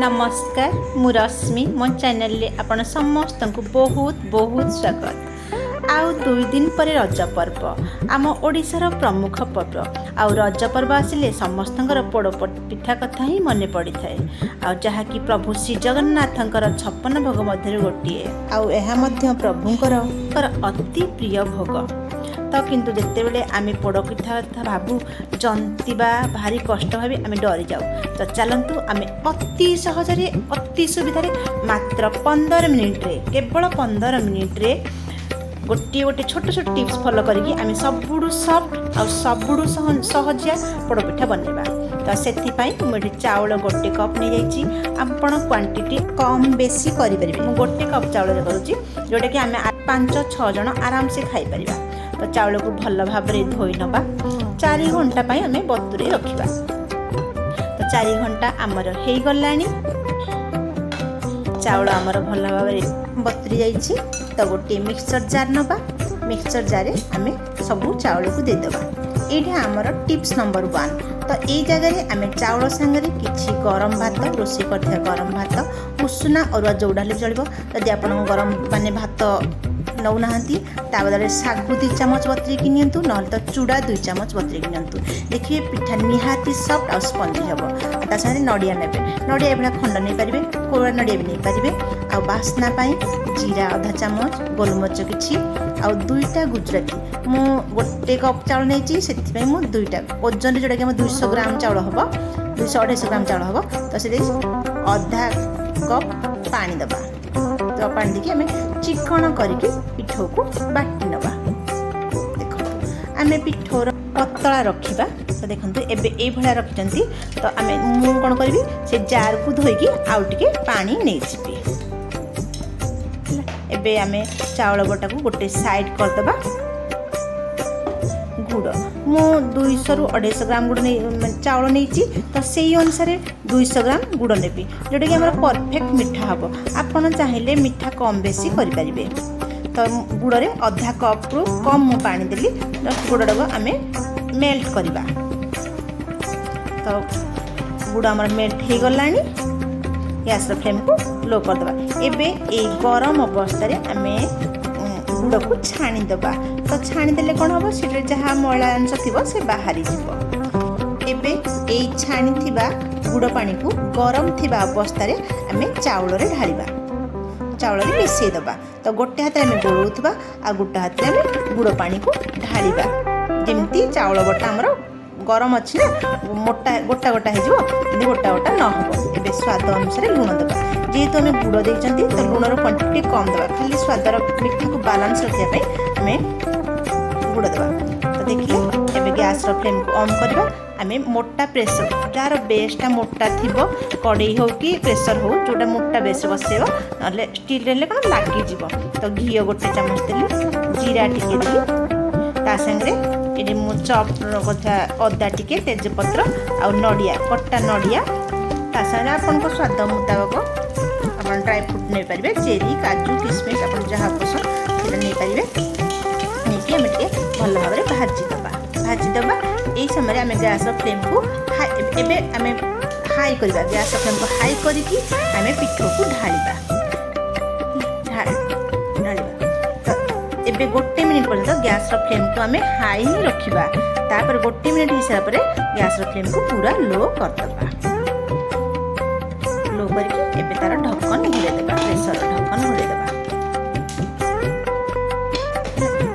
नमस्कार मु रश्मि मो चैनल रे आपण समस्त को बहुत बहुत स्वागत। आउ 2 दिन पर रज पर्व आम ओडिशार प्रमुख पर्व। आउ रज पर्व आसिले समस्तंकर पोड़ पिठा कथा ही मन पड़ी थाए। आउ जहाँकि प्रभु श्री जगन्नाथंकर 56 भोग मध्य गोटे आउ एहा मध्य प्रभुंकर अति प्रिय भोग। तो किंतु जिते बेले आम पोड़ पिठा कथा भावु जंतीबा भारी कष्ट भावी आम डरी जाऊ। तो चलतु आम अति सहजरे अति सुविधार मात्र 15 मिनिट रे केवल 15 मिनिट रे गोटे गोटे छोट छोट टिप्स फॉलो करके आम सबुडू सॉफ्ट और सबुडू सहजिया पोड़पिठा बनवा। तो से मुझे चाउल गोटे कप नहीं जाइए आपण क्वांटिटी कम बेसी करें। मुझे गोटे कप चाउल करुँची जोटा कि आम 5-6 जन आराम से खाई परिबा। तो चाउल को भल भाव में धोई नवा 4 घंटा आम बतुरे रखा। तो 4 घंटा आमर हो गलानी चाउल आमर भल भाव में बतुरी जाइए। तो गोटे मिक्सचर जार नवा मिक्सचर जार आम सबू चाउल को देदेबा। ये आमर टिप्स नंबर 1। तो ये जगह आम चाउल सांगे किसी गरम भात रोषे कर गरम भात उषुना अरुआ जोड़ा चलो। जदि आप गरम माने भात नौना बदले सागु 2 चामच बतरेक नियंतु ना तो चूड़ा 2 चामच बतरेक नियंतु। देखिए पिठा निहाती सफ्ट और स्पंजी हम। ता साथ नड़िया ने नड़िया ये खंड नहीं पारे कोड़ा नड़िया भी नहीं पारे। आ बास्ना जीरा आधा चामच गोलमरिच किछि आ 2टा गुजराती मु गोटे कप चाउल नहीं से 2टा ओजन जोटा कि 200 ग्राम चाउल हम 200-250 ग्राम चाउल हम। तो से आधा कप पानी दबा। तो पानी देखिए आम चिकण करके पिठो को बाटी नवा। देखो आम पिठोर पतला रखा। तो देखो एबे ए भलिया रखिचंती। तो आम मु कौन करी से जार को धोईकी आउ टिके पानी नहीं जीपी। एबे आम चाउल बटा को गोटे साइड करदबा। गुड़ मु 200-250 ग्राम गुड़ नहीं चाउल नहीं। तो से अनुसार 200 ग्राम गुड़ नेबी जोटा कि हमारा परफेक्ट मीठा हम। आपड़ चाहिए मीठा कम बेसी करें। तो गुड़ रे आधा कप रु कम मु पानी देली। गुड़ को आम मेल्ट करवा। तो गुड़ आम मेल्ट हो गलानी। गैस फ्लेम को लो करदे। एबे ए गरम अवस्था आम गुड़ को छाणीदबा। तो छाणीदेले कौन हम से जहाँ मैला अंश थी से बाहरी जीव। एबे ए छाणी थिबा गुड़ पानी को गरम थिबा अवस्था आम चाउल रे ढालिबा। चाउल रे मिसई दबा। तो गोटे हाथ आम गोलौथबा आ गोटे हाथ आम गुड़ पानी को ढालिबा। जेमती चाउल बटा हमर गरम अच्छी ना मोटा गोटा गोटा हो गोटा गोटा न हो। एबे स्वाद अनुसार लुण दबा। जेहेतु आम गुड़ देते तो लुणर क्वांटिटी कम दबा। खाली स्वादर मीठा को बालांस रखापी आम गुड़ दबा। तो देखिए एबे गैस फ्लेम को ऑन करवा। आम मोटा प्रेसर जार बेसटा मोटा थी कड़े हो कि प्रेसर हो जोटा मोटा बेस बसैब ना स्टील रे कौन लगिज। तो घी गोटे चामच देली जीरा टिके देली ता संगे ये चप कथा अदा टिके तेजपत्र आ नड़िया कटा नड़िया ता संगे आपन को स्वाद मुताबक आप ड्राई फ्रूट नहीं पारे चेरी काजू किशमिश आप जहाँ पसंद से नहीं पारे। नहीं आम टे भल भाव में भाजीदबा। यही समय आम गैस फ्लेम को एबे आम हाई करवा। गैस फ्लेम को हाई करके आम पिठो को ढालिबा। एबे गोटे मिनिट पर्यंत गैस फ्लेम को आम हाई ही रखा। तापर गोटे मिनिट हिसाब से गैस फ्लेम को पूरा लो करदबा। लो करके एबे तार ढक्कन घोड़ेदेबा। प्रेसर ढक्कन घोड़ेदेबा।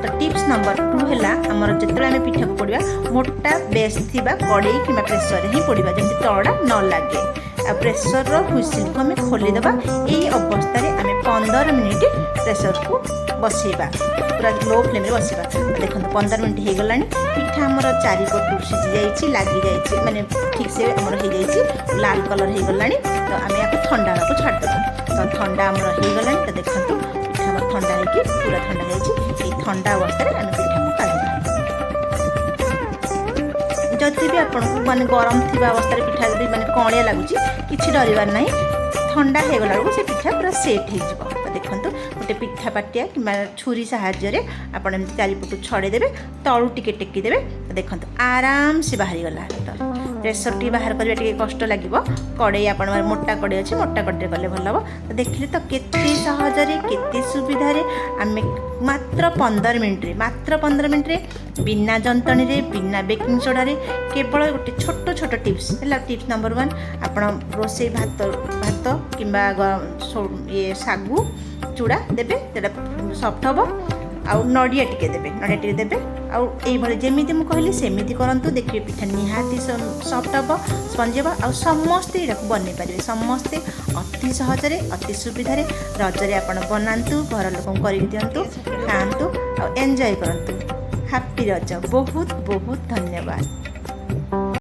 तो टिप्स नंबर 2 है आमर जिते आम पिठा को पड़ा मोटा बेस थी कड़े कि प्रेसर ही पड़ा जमी तड़ा न लगे। आ प्रेसर हुइसिल को आम खोलीदेबा। यही अवस्था आम 15 मिनिट प्रेसर को बसैबा पूरा लो फ्लेम रे बसैबा। देखो 15 मिनिट हो गलानी। पिठा आमर 4 पटू सीझी जाइए लगी जाइए माने ठीक से आमर हो जाइए लाल कलर हो गलानी। तो आम या ठंडा को छाड़देबा। तो ठंडा आमर हो गलानी। तो देखो पिठा आमर ठंडा होगी पूरा ठंडा जाइए। ठंडा अवस्था आम पिठा को काढ़ा। जदि भी आपको माने गरम थी अवस्था पिठा जब माने कणिया लगुच कि डरबार ना ठंडा हो गला से पिठा पूरा सेट हो। देखो गोटे पिठा पाटिया कि छुरी साहाय्य आपड़ एमती 4 पटू छड़ेदेवे तलू टिके टेकिदेवे। देखो आराम से बाहरी गला। प्रेसर टी बाहर करबा टिके कष्ट लागिबो कड़े आपण मोटा कड़े अछि मोटा कड़े कले भल हबो तो देखिले तो केते सहज रे केते सुविधा रे आमे मात्र 15 मिनिट रे बिना जंतणी रे बिना बेकिंग सोडा रे केवल गोटे छोट छोट टिप्स है टिप्स नंबर 1 आपण रोसे भात किंबा ये सागु चूड़ा देबे तेरा सॉफ्ट हबो आउ नड़िया टिके देबे आउ एई भले जेमिति मु कहली सेमिति करंतु देखिए पिठा निहाती सॉफ्ट हबो स्पंज हबो आउ समस्ते एटा बनै परिबे समस्ते अति सहज रे अति सुविधा रे रजरे आपण बनांतु घर लोकन करि दियंतु खांतु आउ एन्जॉय करंतु हैप्पी रज बहुत बहुत धन्यवाद।